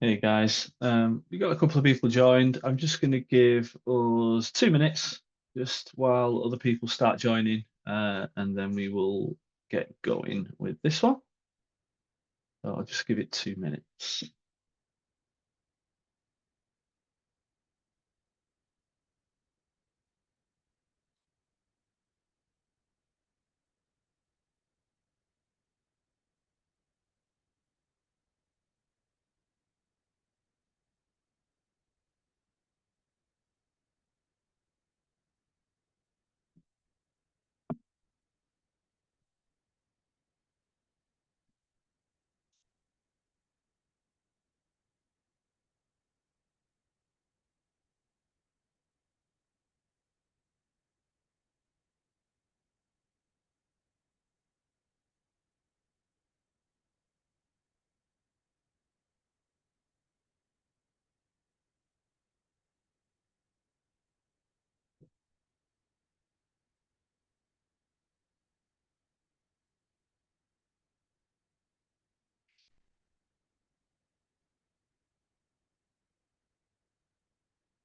Hey guys, we got a couple of people joined. I'm just going to give us 2 minutes just while other people start joining, and then we will get going with this one. So I'll just give it 2 minutes.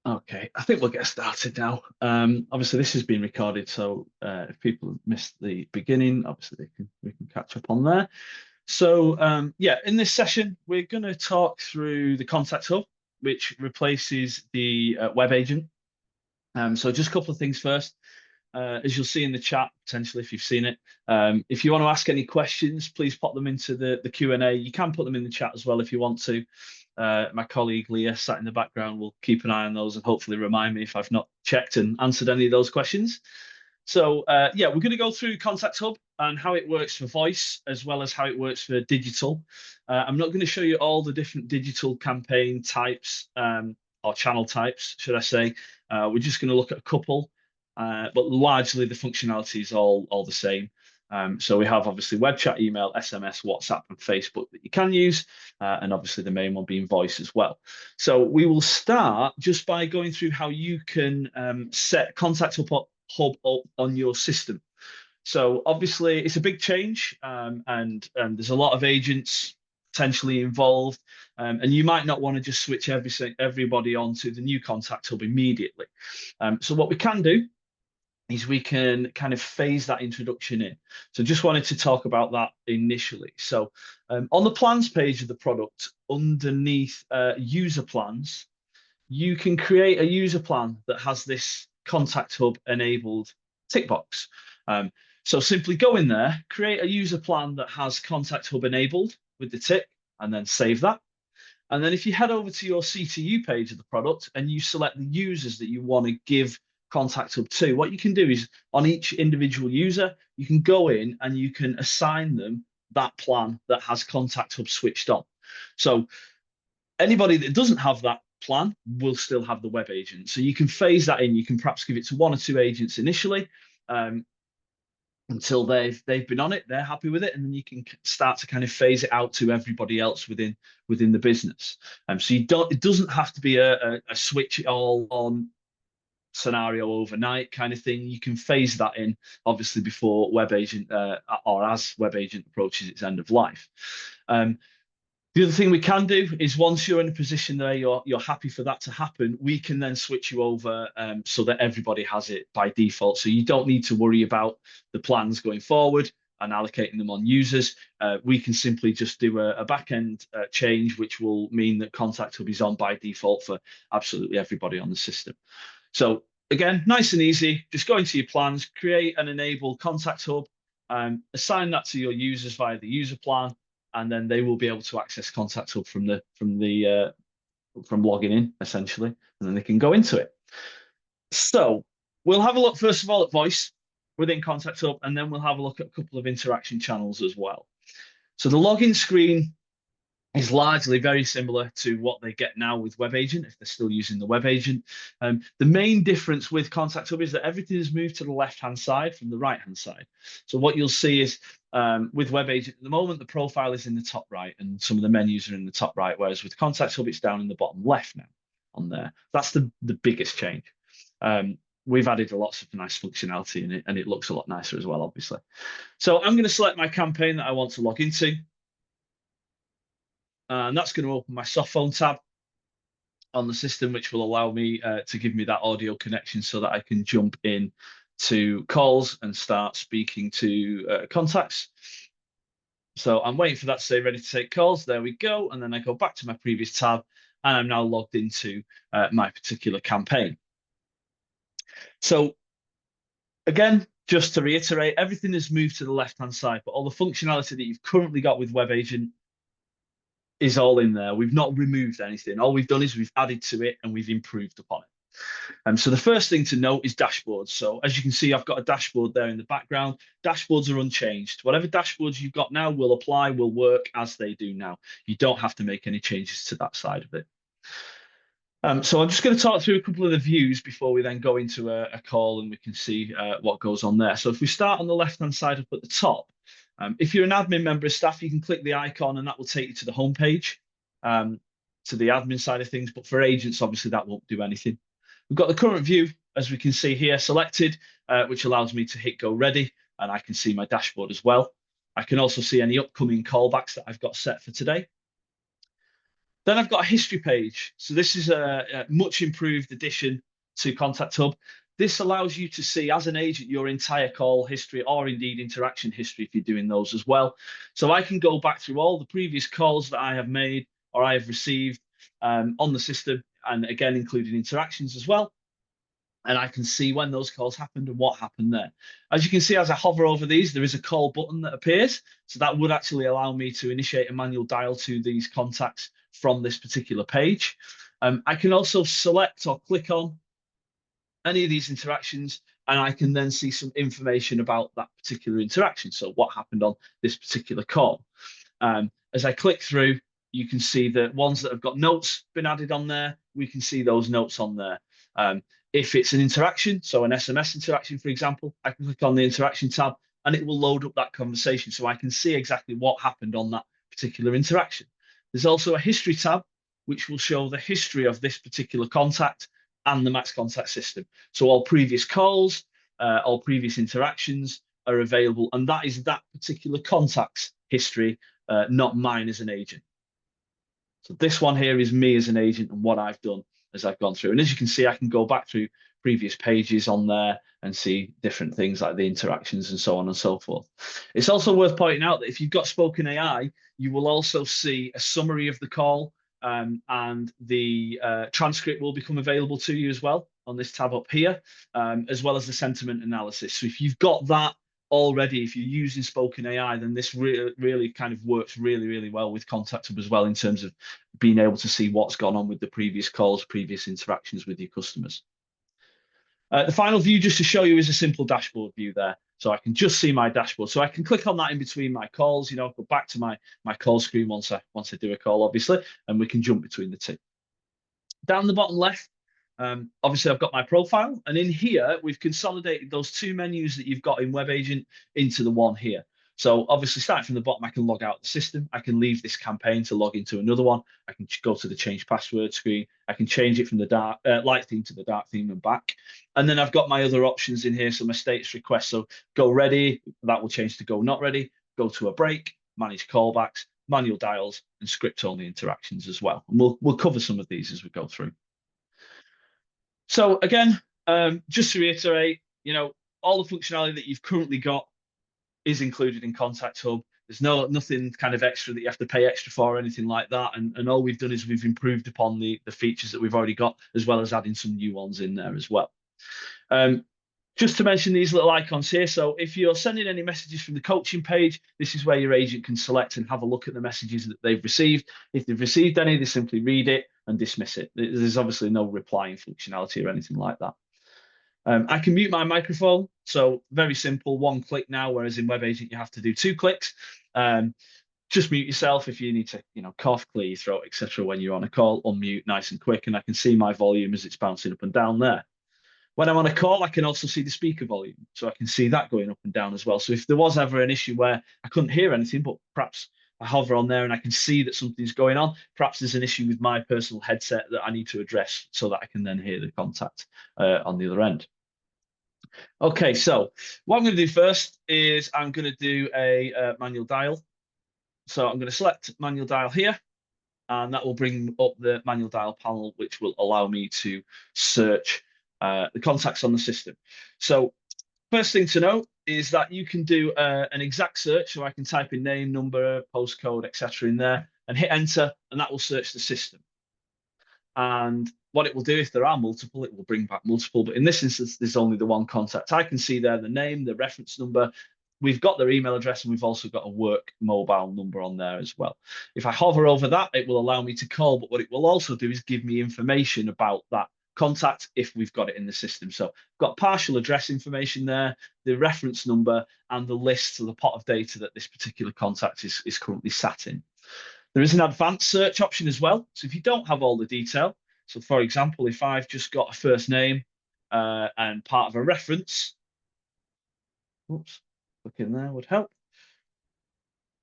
Okay, I think we'll get started now. Obviously, this has been recorded, so if people have missed the beginning, obviously we can catch up on there. So yeah, in this session, we're going to talk through the Contact Hub, which replaces the web agent. So just a couple of things first. As you'll see in the chat, potentially if you've seen it, if you want to ask any questions, please pop them into the Q&A. You can put them in the chat as well if you want to. My colleague Leah sat in the background will keep an eye on those and hopefully remind me if I've not checked and answered any of those questions. So yeah, we're going to go through Contact Hub and how it works for voice as well as how it works for digital. I'm not going to show you all the different digital campaign types or channel types, should I say. We're just going to look at a couple, but largely the functionality is all the same. So we have obviously web chat, email, SMS, WhatsApp, and Facebook that you can use, and obviously the main one being voice as well. So we will start just by going through how you can set Contact Hub up on your system. So obviously it's a big change, and there's a lot of agents potentially involved, and you might not want to just switch everybody onto the new Contact Hub immediately. So what we can do is we can kind of phase that introduction in. So just wanted to talk about that initially. So on the plans page of the product, underneath user plans, you can create a user plan that has this Contact Hub enabled tick box. So simply go in there, create a user plan that has Contact Hub enabled with the tick, and then save that. And then if you head over to your CTU page of the product and you select the users that you want to give Contact Hub to, what you can do is on each individual user, you can go in and you can assign them that plan that has Contact Hub switched on. So anybody that doesn't have that plan will still have the web agent. So you can phase that in. You can perhaps give it to one or two agents initially, until they've been on it, they're happy with it, and then you can start to kind of phase it out to everybody else within the business. So it doesn't have to be a switch it all on scenario overnight kind of thing. You can phase that in obviously before web agent or as web agent approaches its end of life. The other thing we can do is once you're in a position there, you're happy for that to happen, we can then switch you over so that everybody has it by default. So you don't need to worry about the plans going forward and allocating them on users. We can simply just do a back-end change, which will mean that Contact Hub is on by default for absolutely everybody on the system. So again, nice and easy. Just go into your plans, create and enable Contact Hub, assign that to your users via the user plan, and then they will be able to access Contact Hub from logging in essentially, and then they can go into it. So we'll have a look first of all at voice within Contact Hub, and then we'll have a look at a couple of interaction channels as well. So the login screen is largely very similar to what they get now with Web Agent if they're still using the Web Agent. The main difference with Contact Hub is that everything has moved to the left-hand side from the right-hand side. So what you'll see is with Web Agent at the moment, the profile is in the top right and some of the menus are in the top right, whereas with Contact Hub, it's down in the bottom left now on there. That's the biggest change. We've added lots of nice functionality in it and it looks a lot nicer as well, obviously. So I'm going to select my campaign that I want to log into. and that's going to open my soft phone tab on the system, which will allow me to give me that audio connection so that I can jump in to calls and start speaking to contacts. So I'm waiting for that to say ready to take calls. There we go. And then I go back to my previous tab and I'm now logged into my particular campaign. So again, just to reiterate, everything has moved to the left-hand side, but all the functionality that you've currently got with Web Agent is all in there. We've not removed anything. All we've done is we've added to it and we've improved upon it. So the first thing to note is dashboards. So as you can see, I've got a dashboard there in the background. Dashboards are unchanged. Whatever dashboards you've got now will apply, will work as they do now. You don't have to make any changes to that side of it. So I'm just going to talk through a couple of the views before we then go into a call and we can see what goes on there. So if we start on the left-hand side up at the top, if you're an admin member of staff, you can click the icon and that will take you to the home page, to the admin side of things. But for agents, obviously, that won't do anything. We've got the current view, as we can see here, selected, which allows me to hit go ready, and I can see my dashboard as well. I can also see any upcoming callbacks that I've got set for today. Then I've got a history page. So this is a much improved addition to Contact Hub. This allows you to see, as an agent, your entire call history or indeed interaction history if you're doing those as well. So I can go back through all the previous calls that I have made or I have received on the system, and again, including interactions as well. And I can see when those calls happened and what happened there. As you can see, as I hover over these, there is a call button that appears. So that would actually allow me to initiate a manual dial to these contacts from this particular page. I can also select or click on any of these interactions, and I can then see some information about that particular interaction. So what happened on this particular call. As I click through, you can see the ones that have got notes been added on there. We can see those notes on there. If it's an interaction, so an SMS interaction, for example, I can click on the interaction tab and it will load up that conversation so I can see exactly what happened on that particular interaction. There's also a history tab, which will show the history of this particular contact and the Max Contact system. So all previous calls, all previous interactions are available, and that is that particular contact's history, not mine as an agent. So this one here is me as an agent and what I've done as I've gone through. And as you can see, I can go back through previous pages on there and see different things like the interactions and so on and so forth. It's also worth pointing out that if you've got Spoken AI, you will also see a summary of the call, and the transcript will become available to you as well on this tab up here, as well as the sentiment analysis. So if you've got that already, if you're using Spoken AI, then this really kind of works really well with Contact Hub as well in terms of being able to see what's gone on with the previous calls, previous interactions with your customers. The final view, just to show you, is a simple dashboard view there. So I can just see my dashboard. So I can click on that in between my calls, go back to my call screen once I do a call, obviously, and we can jump between the two. Down the bottom left, obviously I've got my profile, and in here we've consolidated those two menus that you've got in Web Agent into the one here. So obviously starting from the bottom, I can log out the system. I can leave this campaign to log into another one. I can go to the change password screen. I can change it from the light theme to the dark theme and back. And then I've got my other options in here. So my status request. So go ready, that will change to go not ready, go to a break, manage callbacks, manual dials, and script only interactions as well. And we'll cover some of these as we go through. So again, just to reiterate, all the functionality that you've currently got is included in Contact Hub. There's nothing kind of extra that you have to pay extra for or anything like that. And all we've done is we've improved upon the features that we've already got, as well as adding some new ones in there as well. Just to mention these little icons here. So if you're sending any messages from the coaching page, this is where your agent can select and have a look at the messages that they've received. If they've received any, they simply read it and dismiss it. There's obviously no replying functionality or anything like that. I can mute my microphone. So very simple, one click now, whereas in Web Agent, you have to do 2 clicks. Just mute yourself if you need to, cough, clear your throat, etc. when you're on a call, unmute nice and quick. And I can see my volume as it's bouncing up and down there. When I'm on a call, I can also see the speaker volume. So I can see that going up and down as well. So if there was ever an issue where I couldn't hear anything, but perhaps I hover on there and I can see that something's going on, perhaps there's an issue with my personal headset that I need to address so that I can then hear the contact on the other end. Okay, so what I'm going to do first is I'm going to do a manual dial. So I'm going to select manual dial here. and that will bring up the manual dial panel, which will allow me to search the contacts on the system. So first thing to know is that you can do an exact search, so I can type in name, number, postcode, etc. in there and hit enter, and that will search the system. And what it will do, if there are multiple, it will bring back multiple. But in this instance, there's only the one contact. I can see there the name, the reference number. We've got their email address, and we've also got a work mobile number on there as well. If I hover over that, it will allow me to call. But what it will also do is give me information about that contact if we've got it in the system. So I've got partial address information there, the reference number, and the list of the pot of data that this particular contact is currently sat in. There is an advanced search option as well. So if you don't have all the detail, so for example, if I've just got a first name and part of a reference, oops, clicking there would help.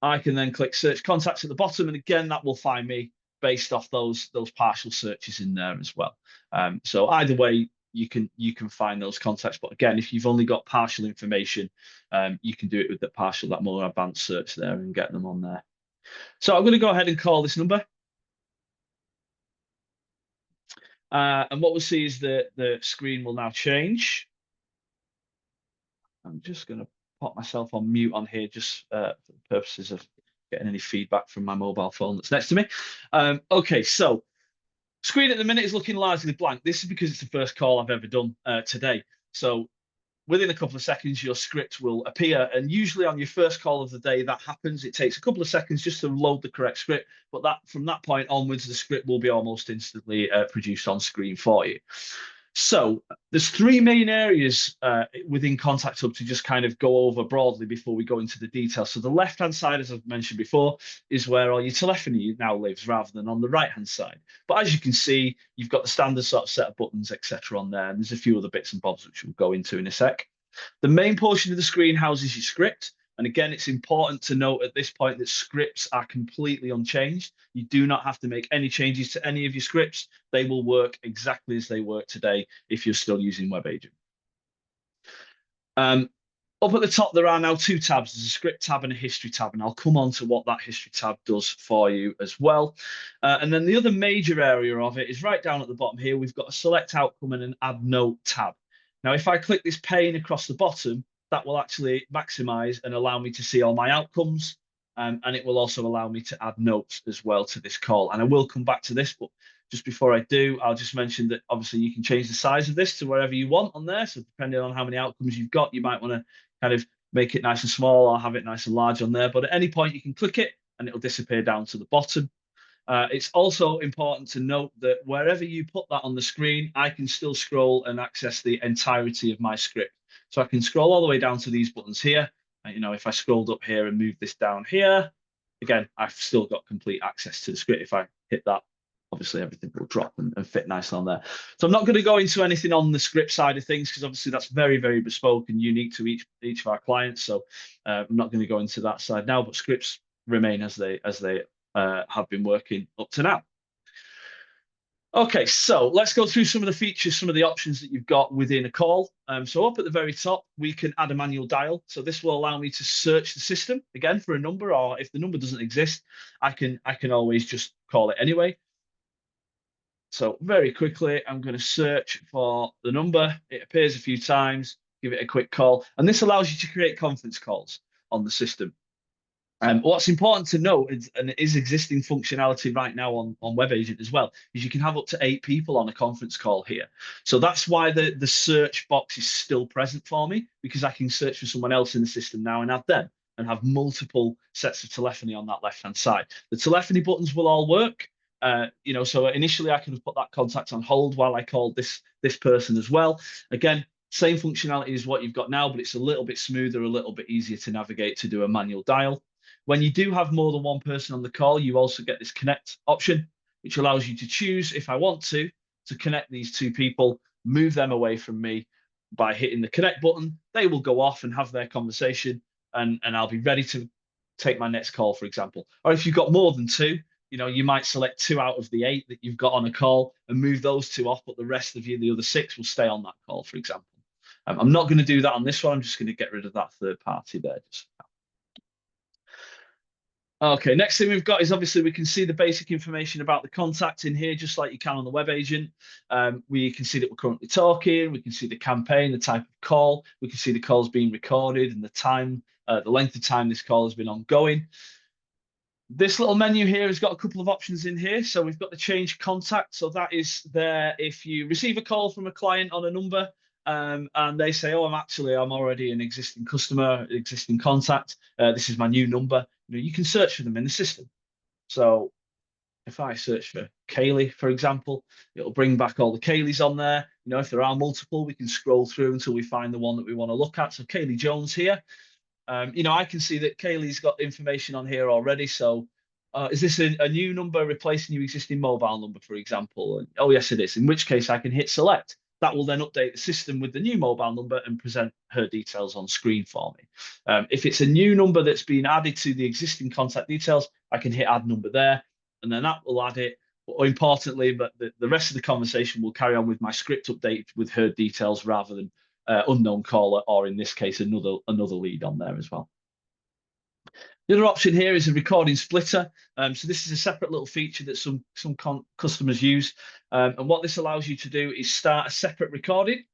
I can then click search contacts at the bottom, and again, that will find me based off those partial searches in there as well. So either way, you can find those contacts. But again, if you've only got partial information, you can do it with that more advanced search there and get them on there. So I'm going to go ahead and call this number. And what we'll see is the screen will now change. I'm just going to pop myself on mute on here just for the purposes of getting any feedback from my mobile phone that's next to me. Okay, so screen at the minute is looking largely blank. This is because it's the first call I've ever done today. So within a couple of seconds, your script will appear. And usually on your first call of the day, that happens. It takes a couple of seconds just to load the correct script. But from that point onwards, the script will be almost instantly produced on screen for you. So there's three main areas within Contact Hub to just kind of go over broadly before we go into the details. So the left-hand side, as I've mentioned before, is where all your telephony now lives rather than on the right-hand side. But as you can see, you've got the standard sort of set of buttons, etc. on there. And there's a few other bits and bobs which we'll go into in a sec. The main portion of the screen houses your script. And again, it's important to note at this point that scripts are completely unchanged. You do not have to make any changes to any of your scripts. They will work exactly as they work today if you're still using WebAgent. Up at the top, there are now two tabs. There's a script tab and a history tab, and I'll come on to what that history tab does for you as well. And then the other major area of it is right down at the bottom here. We've got a select outcome and an add note tab. Now, if I click this pane across the bottom, that will actually maximize and allow me to see all my outcomes. And it will also allow me to add notes as well to this call. And I will come back to this, but just before I do, I'll just mention that obviously you can change the size of this to wherever you want on there. So depending on how many outcomes you've got, you might want to kind of make it nice and small or have it nice and large on there. But at any point you can click it and it'll disappear down to the bottom. It's also important to note that wherever you put that on the screen, I can still scroll and access the entirety of my script. So I can scroll all the way down to these buttons here. And, if I scrolled up here and move this down here, again, I've still got complete access to the script. If I hit that, obviously everything will drop and fit nicely on there. So I'm not going to go into anything on the script side of things because obviously that's very, very bespoke and unique to each of our clients. So I'm not going to go into that side now, but scripts remain as they have been working up to now. Okay, so let's go through some of the features, some of the options that you've got within a call. So up at the very top, we can add a manual dial. So this will allow me to search the system again for a number, or if the number doesn't exist, I can always just call it anyway. So very quickly, I'm going to search for the number. It appears a few times, give it a quick call. And this allows you to create conference calls on the system. What's important to note is, and it is existing functionality right now on WebAgent as well, is you can have up to 8 people on a conference call here. So that's why the search box is still present for me, because I can search for someone else in the system now and add them and have multiple sets of telephony on that left-hand side. The telephony buttons will all work. So initially I could have put that contact on hold while I called this person as well. Again, same functionality as what you've got now, but it's a little bit smoother, a little bit easier to navigate to do a manual dial. When you do have more than one person on the call, you also get this connect option, which allows you to choose, if I want to connect these 2 people, move them away from me by hitting the connect button. They will go off and have their conversation, and I'll be ready to take my next call, for example. Or if you've got more than 2, you might select 2 out of the 8 that you've got on a call and move those 2 off, but the rest of you, the other 6, will stay on that call, for example. I'm not going to do that on this one. I'm just going to get rid of that third party there. Okay, next thing we've got is obviously we can see the basic information about the contact in here, just like you can on the web agent. We can see that we're currently talking. We can see the campaign, the type of call. We can see the calls being recorded and the time, the length of time this call has been ongoing. This little menu here has got a couple of options in here. So we've got the change contact. So that is there if you receive a call from a client on a number, and they say, "Oh, I'm already an existing customer, existing contact. This is my new number." You can search for them in the system. So if I search for Kaylee, for example, it'll bring back all the Kayleys on there. If there are multiple, we can scroll through until we find the one that we want to look at. So Kaylee Jones here. I can see that Kaylee's got information on here already. So, is this a new number replacing your existing mobile number, for example? And, oh, yes, it is. In which case, I can hit select. That will then update the system with the new mobile number and present her details on screen for me. If it's a new number that's been added to the existing contact details, I can hit add number there, and then that will add it. But importantly, but the rest of the conversation will carry on with my script update with her details rather than unknown caller, or in this case, another lead on there as well. The other option here is a recording splitter. So this is a separate little feature that some customers use. And what this allows you to do is start a separate recording.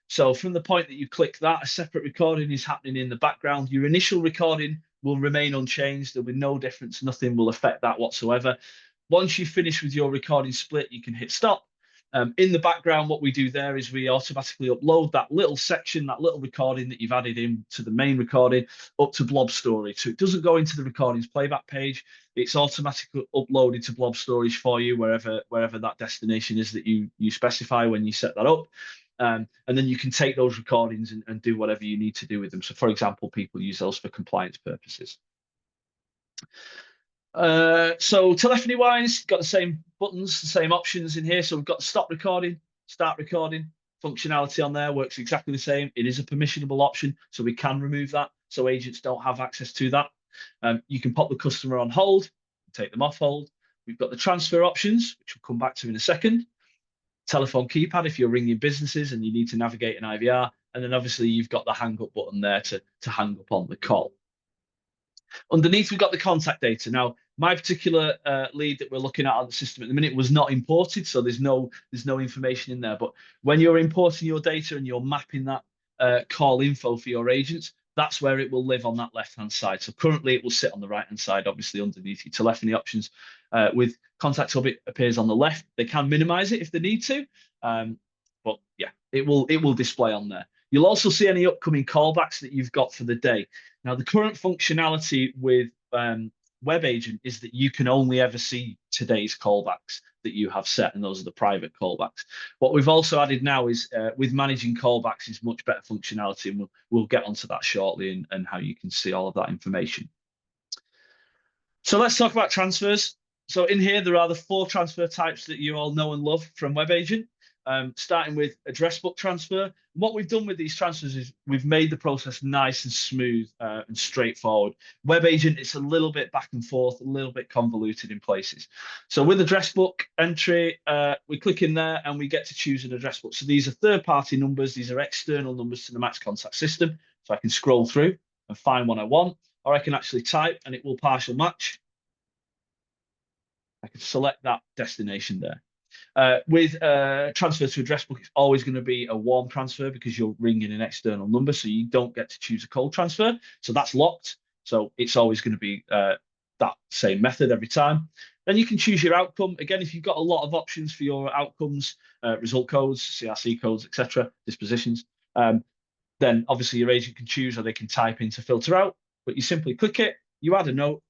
So from the point that you click that, a separate recording is happening in the background. Your initial recording will remain unchanged. There'll be no difference. Nothing will affect that whatsoever. Once you finish with your recording split, you can hit stop. In the background, what we do there is we automatically upload that little section, that little recording that you've added in to the main recording up to Blob Storage. So it doesn't go into the recordings playback page. It's automatically uploaded to Blob Storage for you wherever that destination is that you specify when you set that up. And then you can take those recordings and do whatever you need to do with them. So, for example, people use those for compliance purposes. So telephony wise, got the same buttons, the same options in here. So we've got stop recording, start recording functionality on there, works exactly the same. It is a permissionable option, so we can remove that so agents don't have access to that. You can pop the customer on hold, take them off hold. We've got the transfer options, which we'll come back to in a second. Telephone keypad if you're ringing businesses and you need to navigate an IVR. And then obviously you've got the hang up button there to hang up on the call. Underneath, we've got the contact data. Now, my particular lead that we're looking at on the system at the minute was not imported, so there's no information in there. But when you're importing your data and you're mapping that call info for your agents, that's where it will live on that left-hand side. So currently, it will sit on the right-hand side, obviously underneath your telephony options. With Contact Hub, it appears on the left. They can minimize it if they need to, but yeah, it will display on there. You'll also see any upcoming callbacks that you've got for the day. Now, the current functionality with Web Agent is that you can only ever see today's callbacks that you have set, and those are the private callbacks. What we've also added now is with managing callbacks is much better functionality, and we'll get onto that shortly and how you can see all of that information. So let's talk about transfers. So in here, there are the 4 transfer types that you all know and love from Web Agent. Starting with address book transfer. What we've done with these transfers is we've made the process nice and smooth and straightforward. Web Agent, it's a little bit back and forth, a little bit convoluted in places. So with address book entry, we click in there and we get to choose an address book. So these are third-party numbers. These are external numbers to the Max Contact system. So I can scroll through and find one I want, or I can actually type and it will partial match. I can select that destination there. With transfer to address book, it's always going to be a warm transfer because you're ringing an external number, so you don't get to choose a cold transfer. So that's locked. So it's always going to be that same method every time. Then you can choose your outcome. Again, if you've got a lot of options for your outcomes, result codes, CRC codes, etc., dispositions, then obviously your agent can choose, or they can type in to filter out. But you simply click it, you add a note,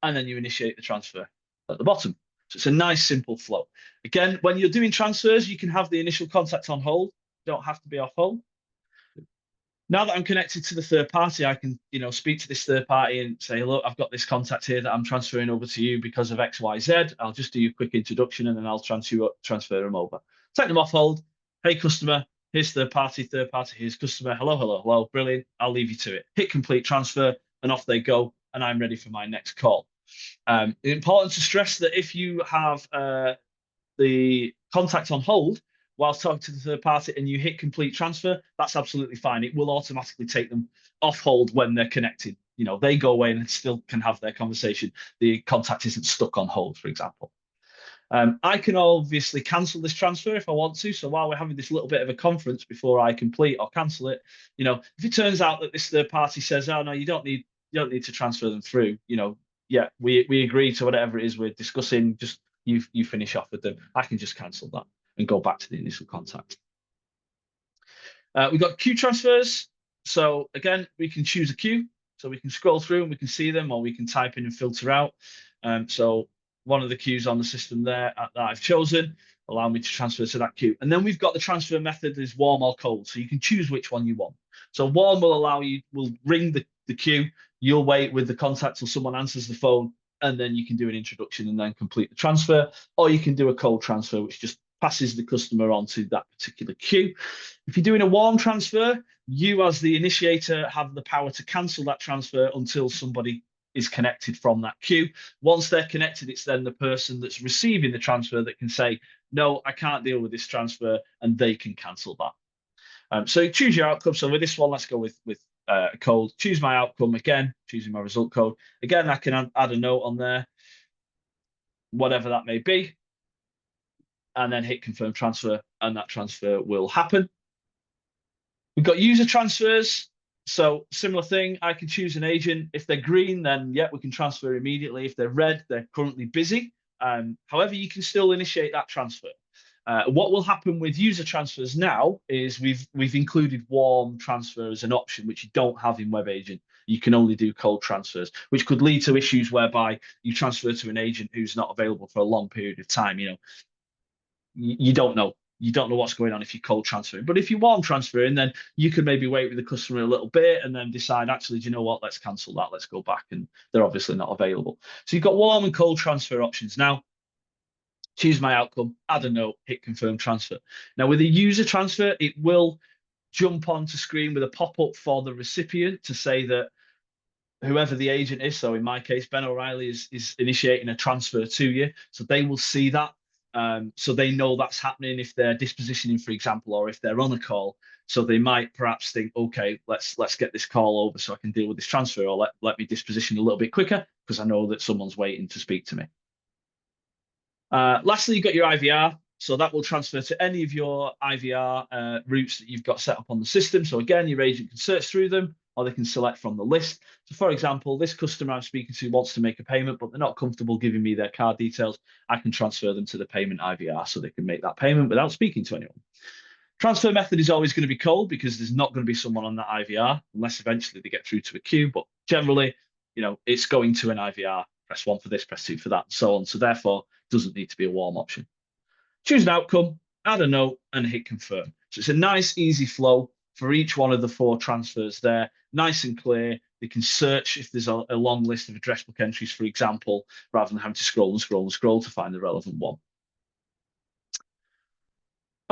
and then you initiate the transfer at the bottom. So it's a nice, simple flow. Again, when you're doing transfers, you can have the initial contact on hold. You don't have to be off hold. Now that I'm connected to the third party, I can, speak to this third party and say, look, I've got this contact here that I'm transferring over to you because of X, Y, Z. I'll just do a quick introduction and then I'll transfer them over. Take them off hold. Hey, customer, here's third party, here's customer. Hello, hello, hello. Brilliant. I'll leave you to it. Hit complete transfer and off they go. And I'm ready for my next call. Important to stress that if you have the contact on hold whilst talking to the third party and you hit complete transfer, that's absolutely fine. It will automatically take them off hold when they're connected they go away and still can have their conversation. The contact isn't stuck on hold, for example. I can obviously cancel this transfer if I want to. So while we're having this little bit of a conference before I complete or cancel it, if it turns out that this third party says, "Oh no, you don't need to transfer them through," yeah, we agree to whatever it is we're discussing. Just you finish off with them. I can just cancel that and go back to the initial contact. We've got queue transfers. So again, we can choose a queue. So we can scroll through and we can see them, or we can type in and filter out. So one of the queues on the system there that I've chosen allow me to transfer to that queue. And then we've got the transfer method is warm or cold. So you can choose which one you want. So warm will ring the queue. You'll wait with the contact till someone answers the phone, and then you can do an introduction and then complete the transfer. Or you can do a cold transfer, which just passes the customer onto that particular queue. If you're doing a warm transfer, you as the initiator have the power to cancel that transfer until somebody is connected from that queue. Once they're connected, it's then the person that's receiving the transfer that can say, "No, I can't deal with this transfer," and they can cancel that. So choose your outcome. So with this one, let's go with cold. Choose my outcome again, choosing my result code. Again, I can add a note on there, whatever that may be, and then hit confirm transfer, and that transfer will happen. We've got user transfers. So similar thing, I can choose an agent. If they're green, then yeah, we can transfer immediately. If they're red, they're currently busy. However, you can still initiate that transfer. What will happen with user transfers now is we've included warm transfer as an option, which you don't have in Web Agent. You can only do cold transfers, which could lead to issues whereby you transfer to an agent who's not available for a long period of time. You don't know. You don't know what's going on if you cold transfer. But if you warm transferring, then you can maybe wait with the customer a little bit and then decide, actually, do you know what? Let's cancel that. Let's go back. And they're obviously not available. So you've got warm and cold transfer options. Now, choose my outcome, add a note, hit confirm transfer. Now, with a user transfer, it will jump onto screen with a pop-up for the recipient to say that whoever the agent is, so in my case, Ben O'Reilly is initiating a transfer to you. So they will see that. So they know that's happening if they're dispositioning, for example, or if they're on a call. So they might perhaps think, okay, let's get this call over so I can deal with this transfer, or let me disposition a little bit quicker because I know that someone's waiting to speak to me. Lastly, you've got your IVR. So that will transfer to any of your IVR routes that you've got set up on the system. So again, your agent can search through them, or they can select from the list. So for example, this customer I'm speaking to wants to make a payment, but they're not comfortable giving me their card details. I can transfer them to the payment IVR so they can make that payment without speaking to anyone. Transfer method is always going to be cold because there's not going to be someone on that IVR unless eventually they get through to a queue. But generally, it's going to an IVR. Press 1 for this, press 2 for that, and so on. So therefore, it doesn't need to be a warm option. Choose an outcome, add a note, and hit confirm. So it's a nice, easy flow for each one of the 4 transfers there. Nice and clear. They can search if there's a long list of address book entries, for example, rather than having to scroll and scroll and scroll to find the relevant one.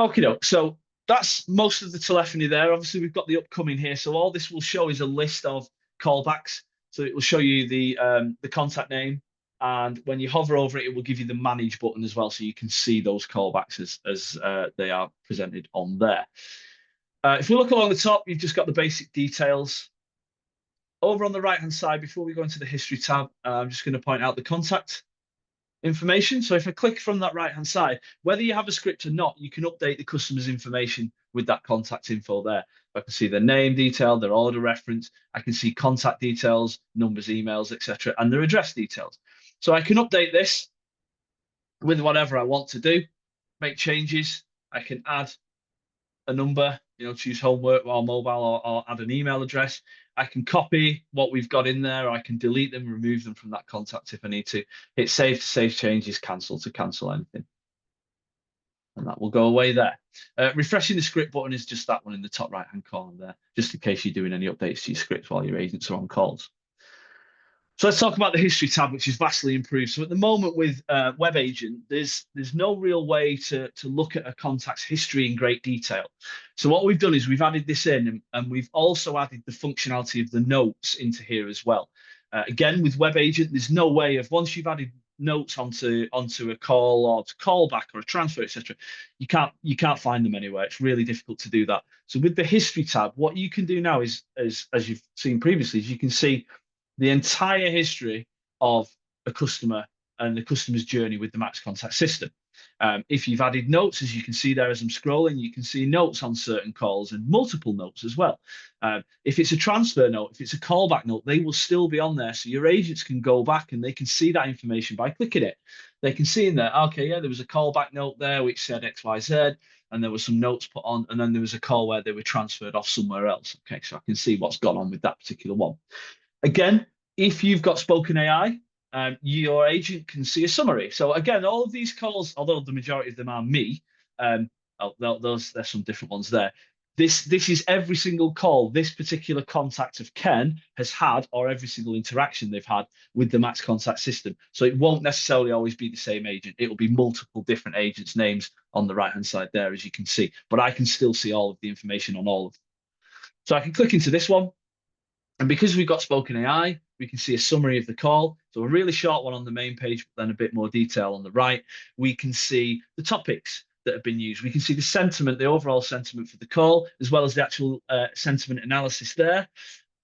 Okay, so that's most of the telephony there. Obviously, we've got the upcoming here. So all this will show is a list of callbacks. So it will show you the contact name, and when you hover over it, it will give you the manage button as well, so you can see those callbacks as they are presented on there. If we look along the top, you've just got the basic details. Over on the right-hand side, before we go into the history tab, I'm just going to point out the contact information. So if I click from that right-hand side, whether you have a script or not, you can update the customer's information with that contact info there. I can see their name detail, their order reference. I can see contact details, numbers, emails, etc., and their address details. So I can update this with whatever I want to do, make changes. I can add a number, choose homework or mobile, or add an email address. I can copy what we've got in there, or I can delete them, remove them from that contact if I need to. Hit save to save changes, cancel to cancel anything. And that will go away there. Refreshing the script button is just that one in the top right-hand corner there, just in case you're doing any updates to your script while your agents are on calls. So let's talk about the history tab, which is vastly improved. So at the moment with Web Agent, there's no real way to look at a contact's history in great detail. So what we've done is we've added this in, and we've also added the functionality of the notes into here as well. Again, with Web Agent, there's no way of, once you've added notes onto a call or to callback or a transfer, etc., you can't find them anywhere. It's really difficult to do that. So with the history tab, what you can do now is, as you've seen previously, is you can see the entire history of a customer and the customer's journey with the Max Contact system. If you've added notes, as you can see there as I'm scrolling, you can see notes on certain calls and multiple notes as well. If it's a transfer note, if it's a callback note, they will still be on there. So your agents can go back and they can see that information by clicking it. They can see in there, okay, yeah, there was a callback note there which said XYZ, and there were some notes put on, and then there was a call where they were transferred off somewhere else. Okay, so I can see what's gone on with that particular one. Again, if you've got spoken AI, your agent can see a summary. So again, all of these calls, although the majority of them are me, there's some different ones there. This is every single call this particular contact of Ken has had, or every single interaction they've had with the Max Contact system. So it won't necessarily always be the same agent. It will be multiple different agents' names on the right-hand side there, as you can see. But I can still see all of the information on all of them. So I can click into this one. And because we've got spoken AI, we can see a summary of the call. So a really short one on the main page, but then a bit more detail on the right. We can see the topics that have been used. We can see the sentiment, the overall sentiment for the call, as well as the actual sentiment analysis there.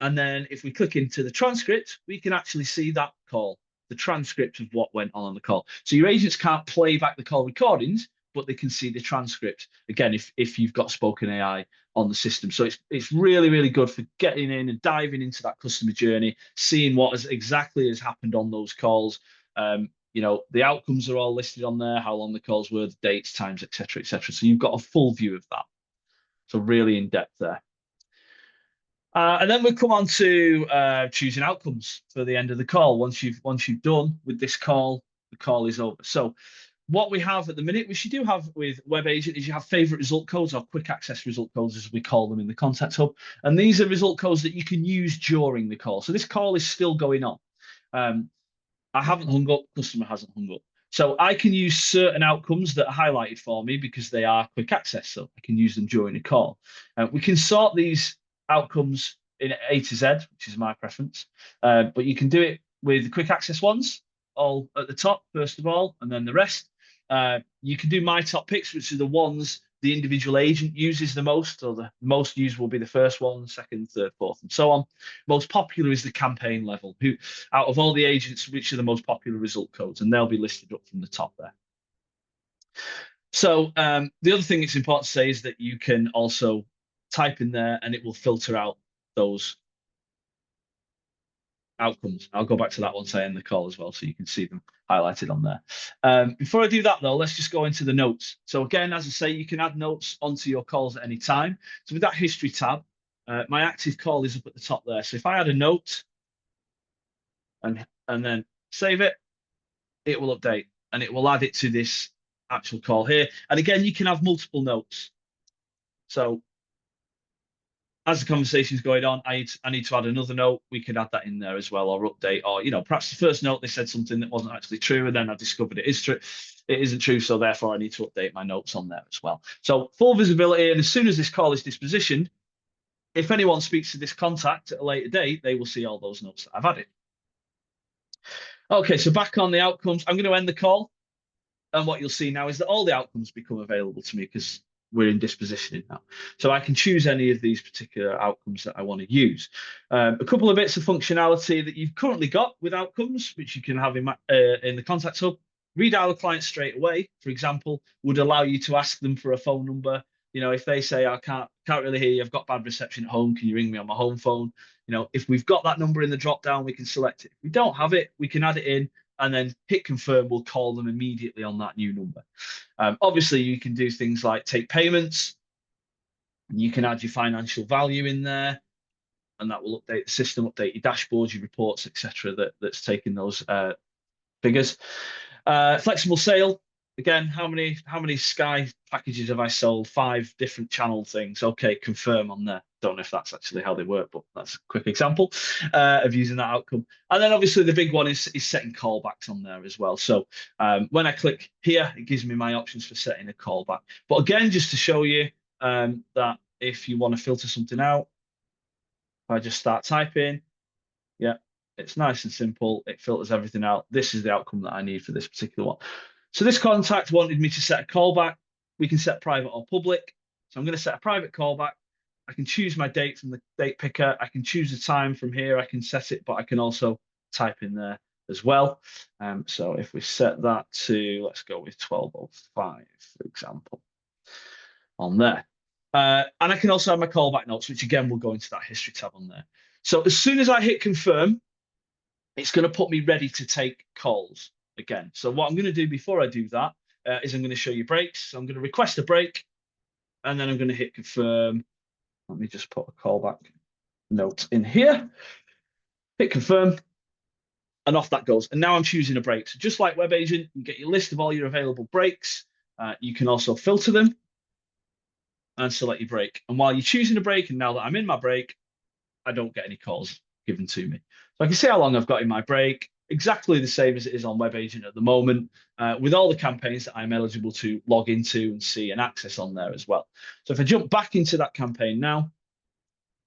And then if we click into the transcript, we can actually see that call, the transcript of what went on the call. So your agents can't play back the call recordings, but they can see the transcript again if you've got spoken AI on the system. So it's really, really good for getting in and diving into that customer journey, seeing what exactly has happened on those calls. The outcomes are all listed on there, how long the calls were, the dates, times, etc., etc. So you've got a full view of that. So really in depth there. And then we'll come on to choosing outcomes for the end of the call. Once you've done with this call, the call is over. So what we have at the minute, which you do have with Web Agent, is you have favorite result codes, or quick access result codes, as we call them in the Contact Hub. And these are result codes that you can use during the call. So this call is still going on. I haven't hung up, customer hasn't hung up. So I can use certain outcomes that are highlighted for me because they are quick access. So I can use them during a call. We can sort these outcomes in A to Z, which is my preference. But you can do it with the quick access ones, all at the top, first of all, and then the rest. You can do my top picks, which are the ones the individual agent uses the most, or the most used will be the first one, second, third, fourth, and so on. Most popular is the campaign level, who out of all the agents, which are the most popular result codes, and they'll be listed up from the top there. So the other thing it's important to say is that you can also type in there and it will filter out those outcomes. I'll go back to that once I end the call as well, so you can see them highlighted on there. Before I do that though, let's just go into the notes. So again, as I say, you can add notes onto your calls at any time. So with that history tab, my active call is up at the top there. So if I add a note and then save it, it will update and it will add it to this actual call here. And again, you can have multiple notes. So as the conversation is going on, I need to add another note. We could add that in there as well, or update, or perhaps the first note they said something that wasn't actually true, and then I discovered it is true. It isn't true, so therefore I need to update my notes on there as well. So full visibility, and as soon as this call is dispositioned, if anyone speaks to this contact at a later date, they will see all those notes that I've added. Okay, so back on the outcomes, I'm going to end the call, and what you'll see now is that all the outcomes become available to me because we're in dispositioning now. So I can choose any of these particular outcomes that I want to use. A couple of bits of functionality that you've currently got with outcomes, which you can have in the Contact Hub. Redial a client straight away, for example, would allow you to ask them for a phone number. If they say, I can't really hear you, I've got bad reception at home, can you ring me on my home phone? If we've got that number in the drop down, we can select it. If we don't have it, we can add it in and then hit confirm. We'll call them immediately on that new number. Obviously, you can do things like take payments. You can add your financial value in there, and that will update the system, update your dashboards, your reports, etc. That's taking those figures. Flexible sale. Again, how many Sky packages have I sold? 5 different channel things. Okay, confirm on there. Don't know if that's actually how they work, but that's a quick example of using that outcome. And then obviously the big one is setting callbacks on there as well. So when I click here, it gives me my options for setting a callback. But again, just to show you that if you want to filter something out, if I just start typing, yeah, it's nice and simple. It filters everything out. This is the outcome that I need for this particular one. So this contact wanted me to set a callback. We can set private or public. So I'm going to set a private callback. I can choose my date from the date picker. I can choose the time from here. I can set it, but I can also type in there as well. So if we set that to, let's go with 12:05, for example, on there. And I can also have my callback notes, which again will go into that history tab on there. So as soon as I hit confirm, it's going to put me ready to take calls again. So what I'm going to do before I do that is I'm going to show you breaks. So I'm going to request a break, and then I'm going to hit confirm. Let me just put a callback note in here. Hit confirm, and off that goes. And now I'm choosing a break. So just like Web Agent, you get your list of all your available breaks. You can also filter them and select your break. And while you're choosing a break, and now that I'm in my break, I don't get any calls given to me. So I can see how long I've got in my break, exactly the same as it is on Web Agent at the moment, with all the campaigns that I'm eligible to log into and see and access on there as well. So if I jump back into that campaign now,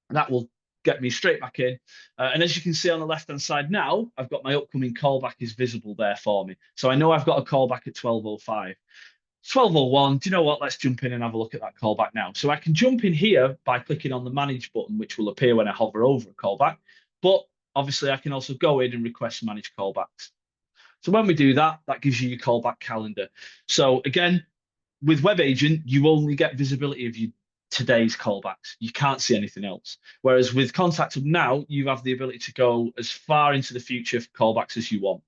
that will get me straight back in. And as you can see on the left-hand side now, I've got my upcoming callback is visible there for me. So I know I've got a callback at 12:05. 12:01, do you know what? Let's jump in and have a look at that callback now. So I can jump in here by clicking on the manage button, which will appear when I hover over a callback. But obviously I can also go in and request manage callbacks. So when we do that, that gives you your callback calendar. So again, with Web Agent, you only get visibility of your today's callbacks. You can't see anything else. Whereas with Contact Hub now, you have the ability to go as far into the future for callbacks as you want.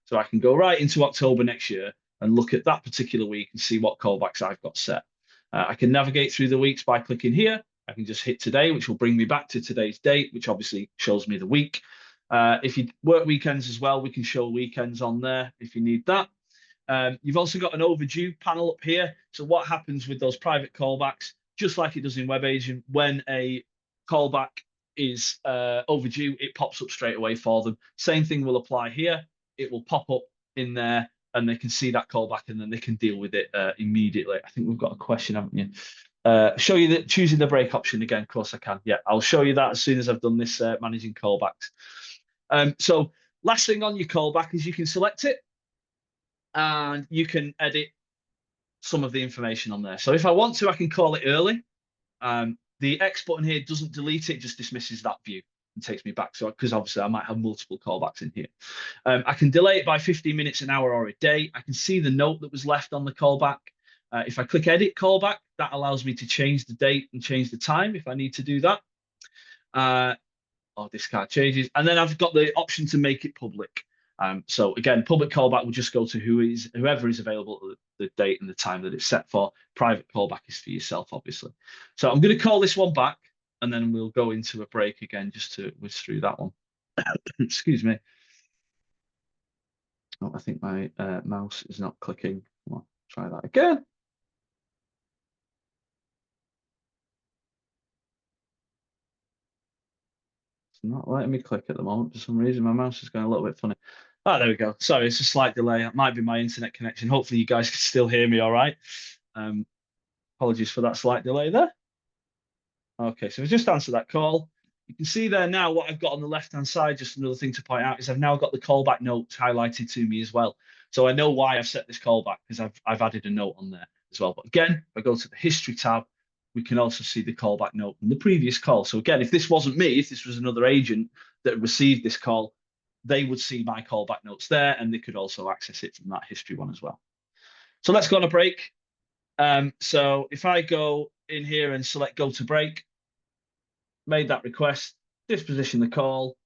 So I can go right into October next year and look at that particular week and see what callbacks I've got set. I can navigate through the weeks by clicking here. I can just hit today, which will bring me back to today's date, which obviously shows me the week. If you work weekends as well, we can show weekends on there if you need that. You've also got an overdue panel up here. So what happens with those private callbacks, just like it does in Web Agent, when a callback is overdue, it pops up straight away for them. Same thing will apply here. It will pop up in there and they can see that callback and then they can deal with it immediately. I think we've got a question, haven't you? Show you that choosing the break option again. Of course I can. Yeah, I'll show you that as soon as I've done this managing callbacks. So last thing on your callback is you can select it and you can edit some of the information on there. So if I want to, I can call it early. The X button here doesn't delete it, just dismisses that view and takes me back. So because obviously I might have multiple callbacks in here. I can delay it by 15 minutes, an hour, or a day. I can see the note that was left on the callback. If I click edit callback, that allows me to change the date and change the time if I need to do that. Or discard changes. And then I've got the option to make it public. So again, public callback will just go to whoever is available at the date and the time that it's set for. Private callback is for yourself, obviously. So I'm going to call this one back, and then we'll go into a break again just to whiz through that one. Excuse me. Oh, I think my mouse is not clicking. Come on, try that again. It's not letting me click at the moment for some reason. My mouse is going a little bit funny. Oh, there we go. Sorry, it's a slight delay. It might be my internet connection. Hopefully you guys can still hear me all right. Apologies for that slight delay there. Okay, so we just answered that call. You can see there now what I've got on the left-hand side. Just another thing to point out is I've now got the callback notes highlighted to me as well. So I know why I've set this callback because I've added a note on there as well. But again, if I go to the history tab, we can also see the callback note from the previous call. So again, if this wasn't me, if this was another agent that received this call, they would see my callback notes there and they could also access it from that history one as well. So let's go on a break. So if I go in here and select go to break, made that request, disposition the call,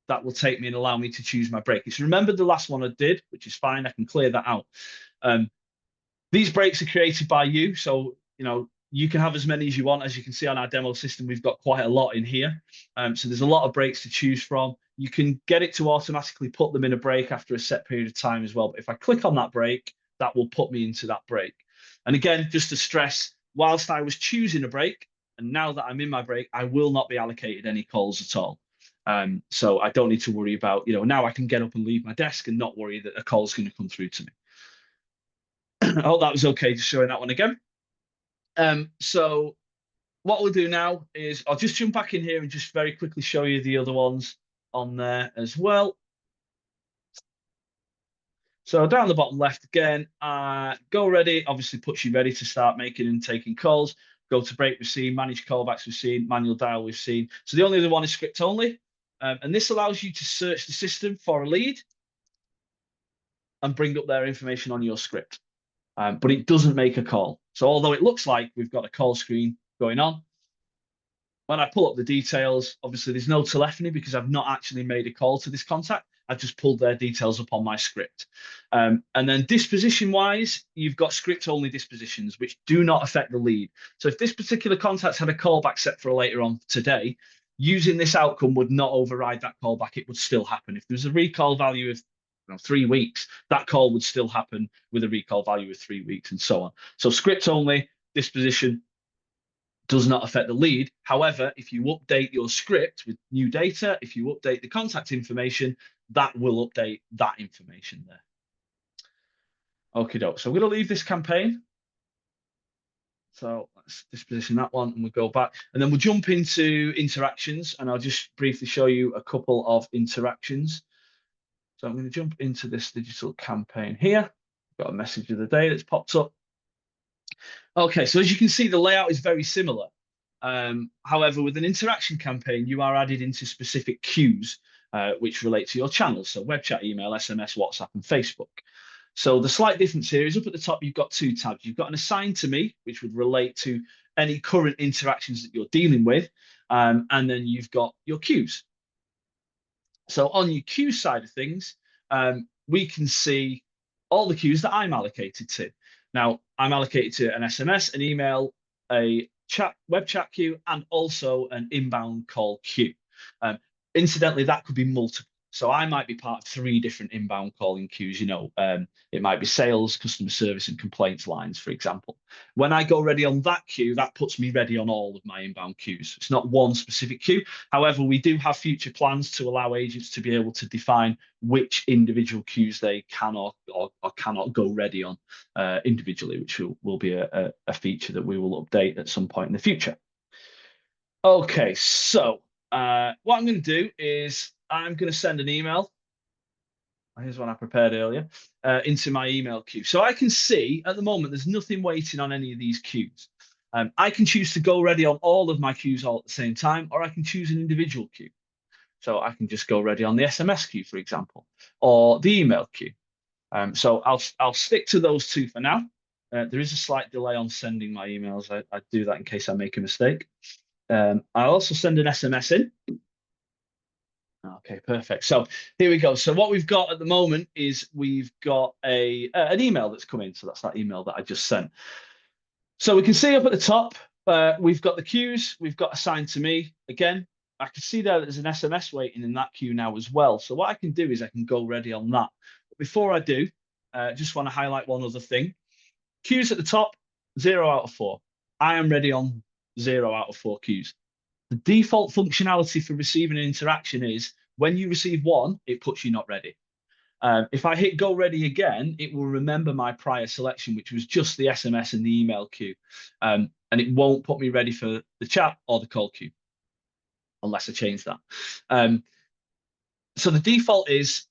that will take me and allow me to choose my break. It's remembered the last one I did, which is fine. I can clear that out. These breaks are created by you. So, you can have as many as you want. As you can see on our demo system, we've got quite a lot in here. So there's a lot of breaks to choose from. You can get it to automatically put them in a break after a set period of time as well. But if I click on that break, that will put me into that break. And again, just to stress, whilst I was choosing a break, and now that I'm in my break, I will not be allocated any calls at all. So I don't need to worry about, now I can get up and leave my desk and not worry that a call is going to come through to me. I hope that was okay, just showing that one again. So what we'll do now is I'll just jump back in here and just very quickly show you the other ones on there as well. So down the bottom left again, go ready, obviously puts you ready to start making and taking calls. go to break we've seen, manage callbacks we've seen, manual dial we've seen. So the only other one is script only. And this allows you to search the system for a lead and bring up their information on your script. But it doesn't make a call. So although it looks like we've got a call screen going on, when I pull up the details, obviously there's no telephony because I've not actually made a call to this contact. I've just pulled their details up on my script. And then disposition wise, you've got script only dispositions, which do not affect the lead. So if this particular contact had a callback set for later on today, using this outcome would not override that callback. It would still happen. If there's a recall value of 3 weeks, that call would still happen with a recall value of 3 weeks and so on. So script only disposition does not affect the lead. However, if you update your script with new data, if you update the contact information, that will update that information there. Okay, doke. So I'm going to leave this campaign. So let's disposition that one and we'll go back. And then we'll jump into interactions and I'll just briefly show you a couple of interactions. So I'm going to jump into this digital campaign here. Got a message of the day that's popped up. Okay, so as you can see, the layout is very similar. However, with an interaction campaign, you are added into specific queues, which relate to your channels. So web chat, email, SMS, WhatsApp, and Facebook. So the slight difference here is up at the top, you've got 2 tabs. You've got an assign to me, which would relate to any current interactions that you're dealing with. And then you've got your queues. So on your queue side of things, we can see all the queues that I'm allocated to. Now, I'm allocated to an SMS, an email, a web chat queue, and also an inbound call queue. Incidentally, that could be multiple. So I might be part of 3 different inbound calling queues. It might be sales, customer service, and complaints lines, for example. When I go ready on that queue, that puts me ready on all of my inbound queues. It's not one specific queue. However, we do have future plans to allow agents to be able to define which individual queues they can or cannot go ready on individually, which will be a feature that we will update at some point in the future. Okay, so what I'm going to do is I'm going to send an email. Here's one I prepared earlier into my email queue. So I can see at the moment there's nothing waiting on any of these queues. I can choose to go ready on all of my queues all at the same time, or I can choose an individual queue. So I can just go ready on the SMS queue, for example, or the email queue. So I'll stick to those 2 for now. There is a slight delay on sending my emails. I do that in case I make a mistake. I'll also send an SMS in. Okay, perfect. So here we go. So what we've got at the moment is we've got an email that's come in. So that's that email that I just sent. So we can see up at the top, we've got the queues. We've got assigned to me. Again, I can see there that there's an SMS waiting in that queue now as well. So what I can do is I can go ready on that. But before I do, just want to highlight one other thing. Queues at the top, 0 out of 4. I am ready on 0 out of 4 queues. The default functionality for receiving an interaction is when you receive 1, it puts you not ready. If I hit go ready again, it will remember my prior selection, which was just the SMS and the email queue. And it won't put me ready for the chat or the call queue unless I change that. So the default is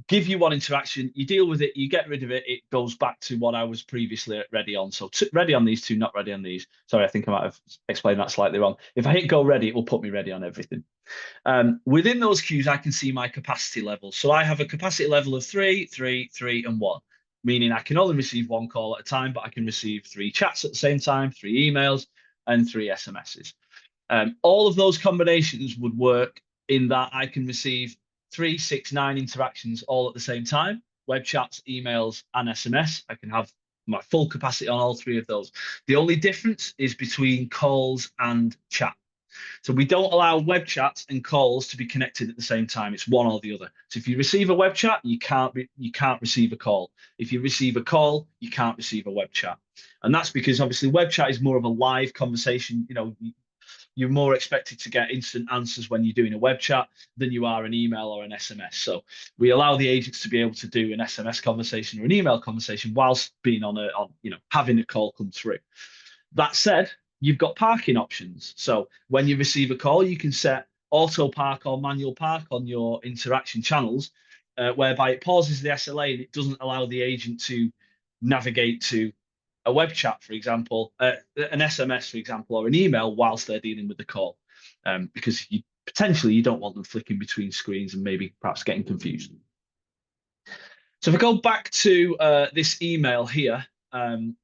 give you 1 interaction, you deal with it, you get rid of it, it goes back to what I was previously ready on. So ready on these 2, not ready on these. Sorry, I think I might have explained that slightly wrong. If I hit go ready, it will put me ready on everything. Within those queues, I can see my capacity levels. So I have a capacity level of 3, 3, 3, and 1, meaning I can only receive 1 call at a time, but I can receive 3 chats at the same time, 3 emails, and 3 SMSs. All of those combinations would work in that I can receive 3, 6, 9 interactions all at the same time, web chats, emails, and SMS. I can have my full capacity on all 3 of those. The only difference is between calls and chat. So we don't allow web chats and calls to be connected at the same time. It's one or the other. So if you receive a web chat, you can't receive a call. If you receive a call, you can't receive a web chat. And that's because obviously web chat is more of a live conversation. You're more expected to get instant answers when you're doing a web chat than you are an email or an SMS. So we allow the agents to be able to do an SMS conversation or an email conversation whilst being having a call come through. That said, you've got parking options. So when you receive a call, you can set auto park or manual park on your interaction channels, whereby it pauses the SLA and it doesn't allow the agent to navigate to a web chat, for example, an SMS, for example, or an email whilst they're dealing with the call, because potentially you don't want them flicking between screens and maybe perhaps getting confused. So if I go back to this email here, and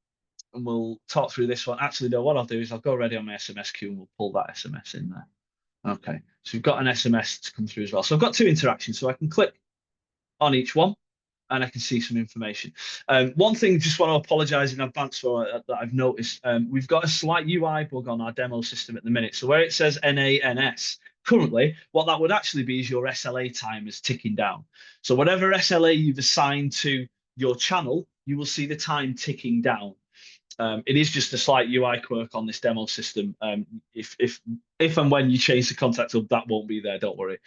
we'll talk through this one. Actually, no, what I'll do is I'll go ready on my SMS queue and we'll pull that SMS in there. Okay, so we've got an SMS to come through as well. So I've got two interactions, so I can click on each one and I can see some information. One thing, just want to apologize in advance for that I've noticed. We've got a slight UI bug on our demo system at the minute. So where it says NANS, currently, what that would actually be is your SLA timers ticking down. So whatever SLA you've assigned to your channel, you will see the time ticking down. It is just a slight UI quirk on this demo system. If and when you change the contact hub, that won't be there. Don't worry.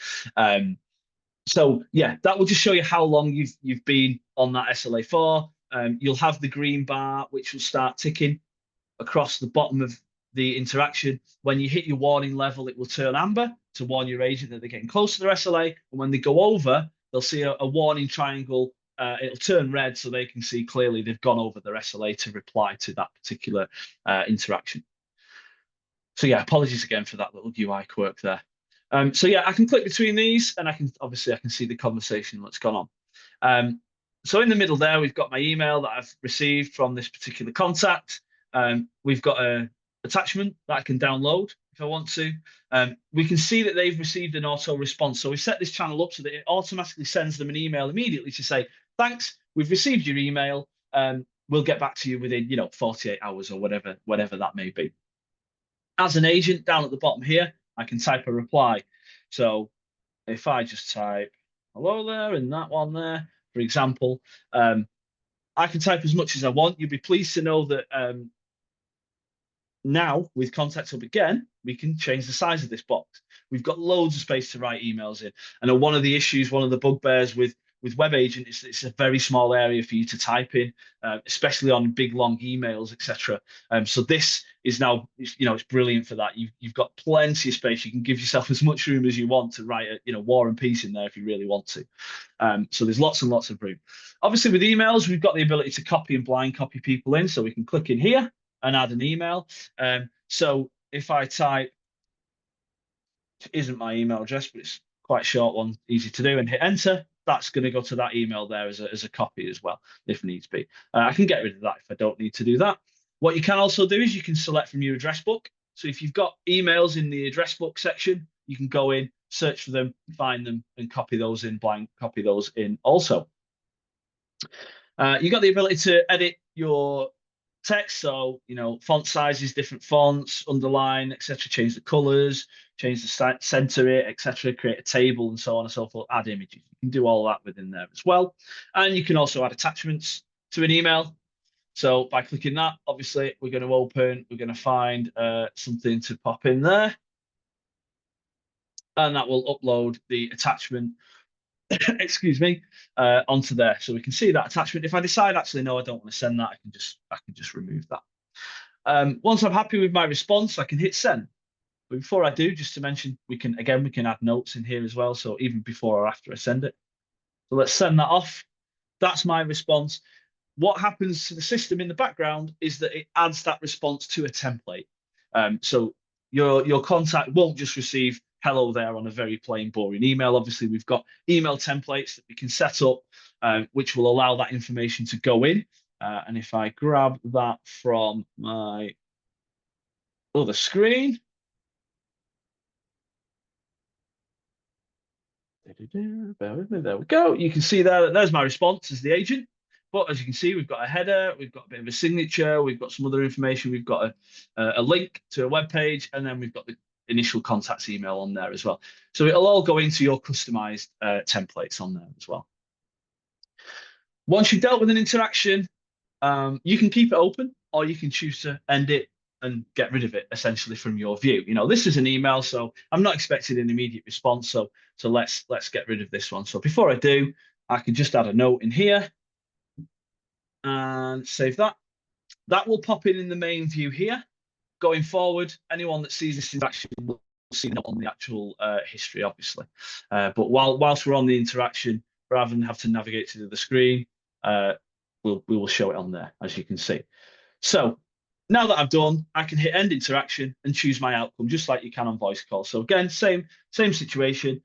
So yeah, that will just show you how long you've been on that SLA for. You'll have the green bar, which will start ticking across the bottom of the interaction. When you hit your warning level, it will turn amber to warn your agent that they're getting close to their SLA. And when they go over, they'll see a warning triangle. It'll turn red so they can see clearly they've gone over their SLA to reply to that particular interaction. So yeah, apologies again for that little UI quirk there. So yeah, I can click between these and I can see the conversation that's gone on. So in the middle there, we've got my email that I've received from this particular contact. We've got an attachment that I can download if I want to. We can see that they've received an auto response. So we set this channel up so that it automatically sends them an email immediately to say, thanks, we've received your email. We'll get back to you within 48 hours or whatever that may be. As an agent, down at the bottom here, I can type a reply. So if I just type hello there and that one there, for example, I can type as much as I want. You'll be pleased to know that now with Contact Hub again, we can change the size of this box. We've got loads of space to write emails in. I know one of the issues, one of the bugbears with Web Agent is it's a very small area for you to type in, especially on big long emails, etc. So this is now, it's brilliant for that. You've got plenty of space. You can give yourself as much room as you want to write War and Peace in there if you really want to. So there's lots and lots of room. Obviously with emails, we've got the ability to copy and blind copy people in. So we can click in here and add an email. So if I type, it isn't my email address, but it's quite a short one, easy to do, and hit enter, that's going to go to that email there as a copy as well, if needs be. I can get rid of that if I don't need to do that. What you can also do is you can select from your address book. So if you've got emails in the address book section, you can go in, search for them, find them, and copy those in, blind copy those in also. You've got the ability to edit your text, so font sizes, different fonts, underline, etc. Change the colors, change the center it, etc. Create a table and so on and so forth. Add images. You can do all that within there as well, and you can also add attachments to an email. So by clicking that, obviously we're going to find something to pop in there, and that will upload the attachment. Excuse me, onto there, so we can see that attachment. If I decide actually no, I don't want to send that, I can just remove that. Once I'm happy with my response, I can hit send. But before I do, just to mention, we can add notes in here as well. So even before or after I send it. So let's send that off. That's my response. What happens to the system in the background is that it adds that response to a template. So your contact won't just receive hello there on a very plain, boring email. Obviously, we've got email templates that we can set up, which will allow that information to go in. And if I grab that from my other screen, bear with me, there we go. You can see there's my response as the agent. But as you can see, we've got a header, we've got a bit of a signature, we've got some other information, we've got a link to a web page, and then we've got the initial contacts email on there as well. So it'll all go into your customized templates on there as well. Once you've dealt with an interaction, you can keep it open, or you can choose to end it and get rid of it essentially from your view. This is an email, so I'm not expecting an immediate response. So let's get rid of this one. So before I do, I can just add a note in here and save that. That will pop in the main view here. Going forward, anyone that sees this interaction will see it on the actual history, obviously. But whilst we're on the interaction, rather than have to navigate to the screen, we will show it on there, as you can see. So now that I've done, I can hit end interaction and choose my outcome, just like you can on voice call. So again, same situation.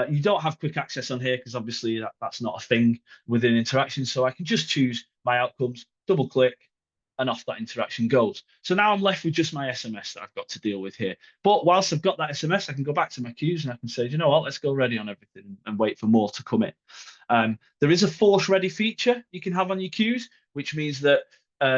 You don't have quick access on here because obviously that's not a thing within interaction. So I can just choose my outcomes, double click, and off that interaction goes. So now I'm left with just my SMS that I've got to deal with here. But whilst I've got that SMS, I can go back to my queues and I can say, you know what, let's go ready on everything and wait for more to come in. There is a force ready feature you can have on your queues, which means that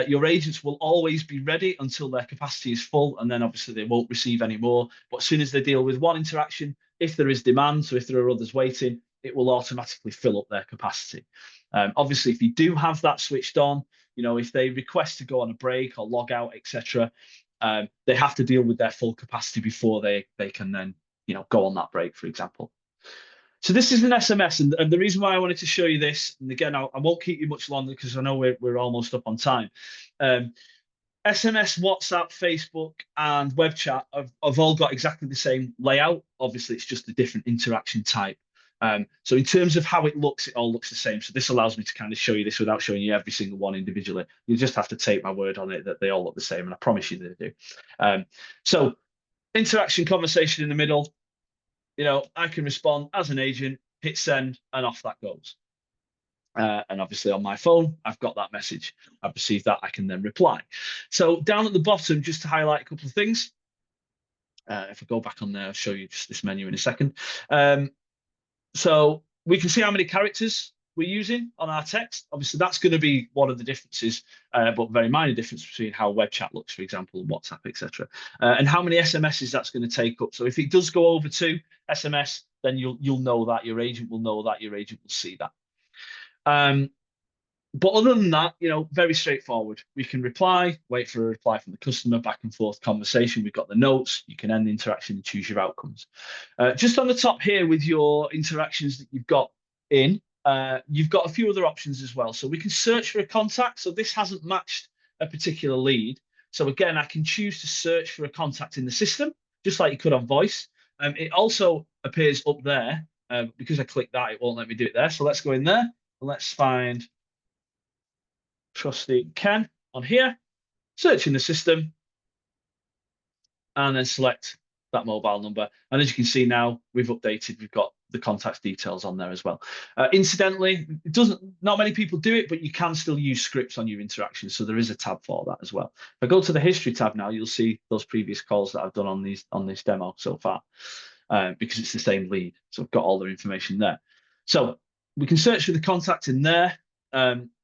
your agents will always be ready until their capacity is full, and then obviously they won't receive any more. But as soon as they deal with one interaction, if there is demand, so if there are others waiting, it will automatically fill up their capacity. Obviously, if you do have that switched on, if they request to go on a break or log out, etc., they have to deal with their full capacity before they can then go on that break, for example. So this is an SMS, and the reason why I wanted to show you this, and again, I won't keep you much longer because I know we're almost up on time. SMS, WhatsApp, Facebook, and web chat have all got exactly the same layout. Obviously, it's just a different interaction type. So in terms of how it looks, it all looks the same. So this allows me to kind of show you this without showing you every single one individually. You just have to take my word on it that they all look the same, and I promise you they do. So interaction conversation in the middle. I can respond as an agent, hit send, and off that goes. And obviously on my phone, I've got that message. I've received that. I can then reply. So down at the bottom, just to highlight a couple of things. If I go back on there, I'll show you just this menu in a second. So we can see how many characters we're using on our text. Obviously, that's going to be one of the differences, but very minor difference between how web chat looks, for example, WhatsApp, etc. And how many SMSs that's going to take up. So if it does go over to SMS, then you'll know that, your agent will know that, your agent will see that. But other than that, very straightforward. We can reply, wait for a reply from the customer, back and forth conversation. We've got the notes. You can end the interaction and choose your outcomes. Just on the top here with your interactions that you've got in, you've got a few other options as well. So we can search for a contact. So this hasn't matched a particular lead. So again, I can choose to search for a contact in the system, just like you could on voice. It also appears up there. Because I click that, it won't let me do it there. So let's go in there and let's find trusty Ken on here, search in the system, and then select that mobile number. And as you can see now, we've updated, we've got the contact details on there as well. Incidentally, not many people do it, but you can still use scripts on your interactions. So there is a tab for that as well. If I go to the history tab now, you'll see those previous calls that I've done on this demo so far, because it's the same lead. So I've got all their information there. So we can search for the contact in there.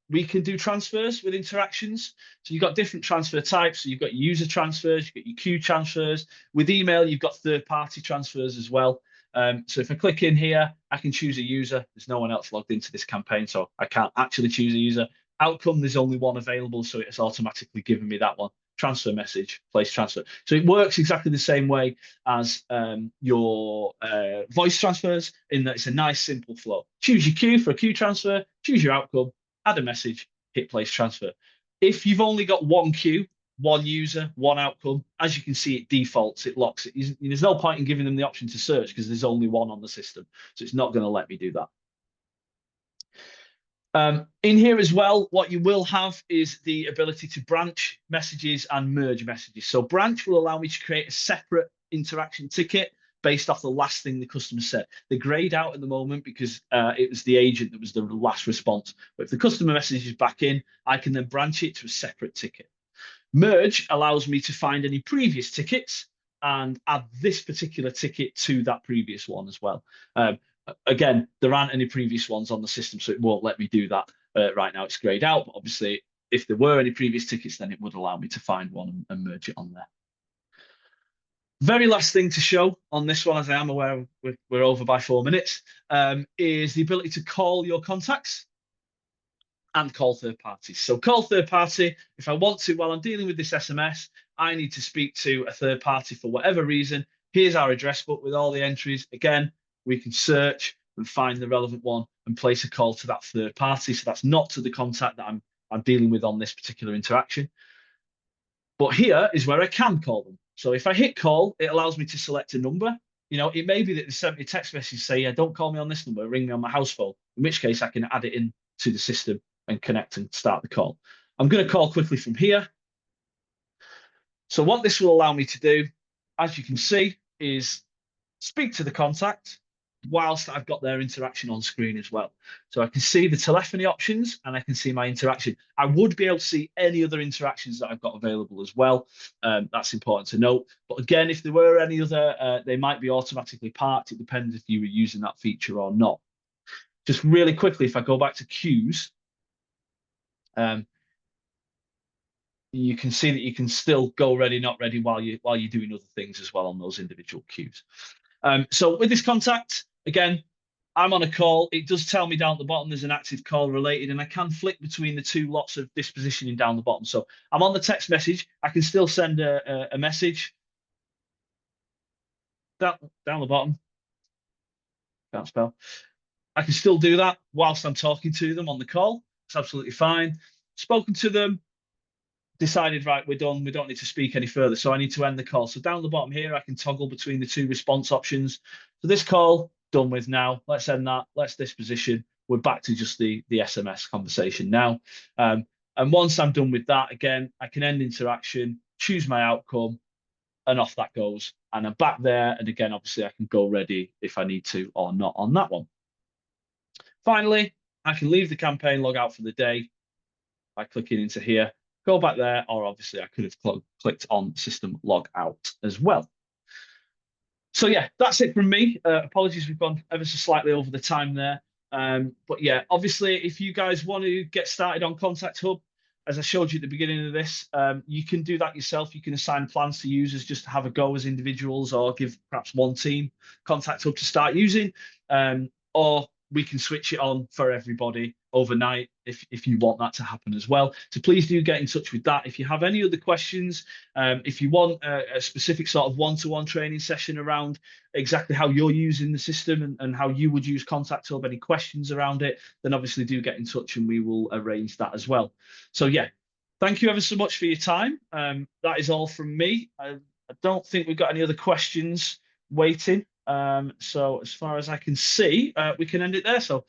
We can do transfers with interactions. So you've got different transfer types. So you've got user transfers, you've got your queue transfers. With email, you've got third-party transfers as well. So if I click in here, I can choose a user. There's no one else logged into this campaign, so I can't actually choose a user. Outcome, there's only one available, so it's automatically given me that one. Transfer message, place transfer. So it works exactly the same way as your voice transfers in that it's a nice, simple flow. Choose your queue for a queue transfer, choose your outcome, add a message, hit place transfer. If you've only got one queue, one user, one outcome, as you can see, it defaults, it locks it. There's no point in giving them the option to search because there's only one on the system. So it's not going to let me do that. In here as well, what you will have is the ability to branch messages and merge messages. So branch will allow me to create a separate interaction ticket based off the last thing the customer said. They're grayed out at the moment because it was the agent that was the last response. But if the customer message is back in, I can then branch it to a separate ticket. Merge allows me to find any previous tickets and add this particular ticket to that previous one as well. Again, there aren't any previous ones on the system, so it won't let me do that right now. It's grayed out, but obviously, if there were any previous tickets, then it would allow me to find one and merge it on there. Very last thing to show on this one, as I am aware we're over by 4 minutes, is the ability to call your contacts and call third parties. So call third party, if I want to, while I'm dealing with this SMS, I need to speak to a third party for whatever reason. Here's our address book with all the entries. Again, we can search and find the relevant one and place a call to that third party. So that's not to the contact that I'm dealing with on this particular interaction. But here is where I can call them. So if I hit call, it allows me to select a number. It may be that they sent me a text message say, yeah, don't call me on this number, ring me on my house phone, in which case I can add it in to the system and connect and start the call. I'm going to call quickly from here. So what this will allow me to do, as you can see, is speak to the contact whilst I've got their interaction on screen as well. So I can see the telephony options and I can see my interaction. I would be able to see any other interactions that I've got available as well. That's important to note. But again, if there were any other, they might be automatically parked. It depends if you were using that feature or not. Just really quickly, if I go back to queues, um, you can see that you can still go ready, not ready while you're doing other things as well on those individual queues. So with this contact, again, I'm on a call. It does tell me down at the bottom there's an active call related, and I can flick between the two lots of this positioning down the bottom. So I'm on the text message. I can still send a message down the bottom. Can't spell. I can still do that whilst I'm talking to them on the call. It's absolutely fine. Spoken to them, decided, right, we're done. We don't need to speak any further. So I need to end the call. So down the bottom here, I can toggle between the two response options. So this call, done with now. Let's end that. Let's this position. We're back to just the SMS conversation now. And once I'm done with that, again, I can end interaction, choose my outcome, and off that goes. And I'm back there. And again, obviously, I can go ready if I need to or not on that one. Finally, I can leave the campaign, log out for the day by clicking into here, go back there, or obviously I could have clicked on system log out as well. So yeah, that's it from me. Apologies, we've gone ever so slightly over the time there. But yeah, obviously, if you guys want to get started on Contact Hub, as I showed you at the beginning of this, you can do that yourself. You can assign plans to users just to have a go as individuals, or give perhaps one team Contact Hub to start using, or we can switch it on for everybody overnight if you want that to happen as well. So please do get in touch with that. If you have any other questions, if you want a specific sort of one-to-one training session around exactly how you're using the system and how you would use Contact Hub, any questions around it, then obviously do get in touch and we will arrange that as well. So yeah, thank you ever so much for your time. That is all from me. I don't think we've got any other questions waiting. So as far as I can see, we can end it there. So